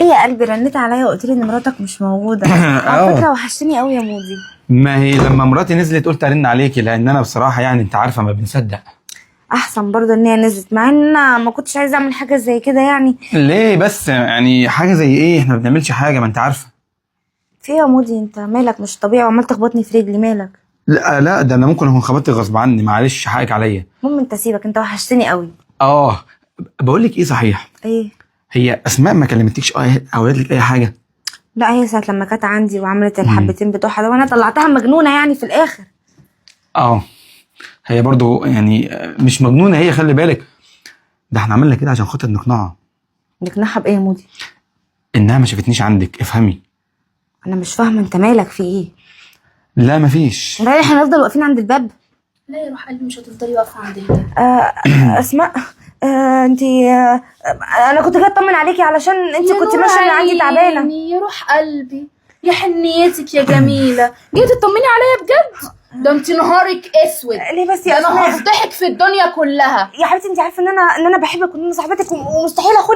ايه يا قلبي، رنيت عليا وقلت لي ان مراتك مش موجوده. على فكره وحشتني قوي يا مودي. ما هي لما مراتي نزلت قلت ارن عليكي، لان انا بصراحه يعني انت عارفه ما بنصدق. احسن برضه ان هي نزلت، مع ان أنا ما كنتش عايزه اعمل حاجه زي كده يعني. ليه بس؟ يعني حاجه زي ايه؟ احنا ما بنعملش حاجه، ما انت عارفه. في ايه يا مودي؟ انت مالك مش طبيعي وعمال تخبطني في رجلي، مالك؟ لا لا، ده انا ممكن اكون خبطت غصب عني، معلش حقك عليا. المهم انت سيبك، انت وحشتني قوي. اه. بقول لك ايه صحيح، ايه؟ هي اسماء ما كلمتكش او قالت لك اي حاجه؟ لا، هي ساعه لما كانت عندي وعملت مم. الحبتين بتوعها ده وانا طلعتها مجنونه يعني في الاخر. اه. هي برضو يعني مش مجنونه هي، خلي بالك. ده احنا عملنا كده عشان خاطر نقنعها. نقنعها بايه يا مودي؟ انها ما شافتنيش عندك، افهمي. انا مش فاهمه، انت مالك في ايه؟ لا مفيش. انت احنا هنفضل واقفين عند الباب؟ لا يا روح قلبي، مش هتفضلي واقفه عند الباب. اسماء. انتي انا كنت جايه اطمن عليكي علشان انتي كنت ماشيه ان عندي تعبانه. يا روح قلبي، يا حنيتك يا جميله، جيتي تطمني عليا بجد؟ ده انت نهارك اسود. ليه بس ده يا انا اسماء؟ هفضحك في الدنيا كلها. يا حبيبتي انتي عارفه ان انا بحبك وان انا صاحبتك ومستحيل اخونك.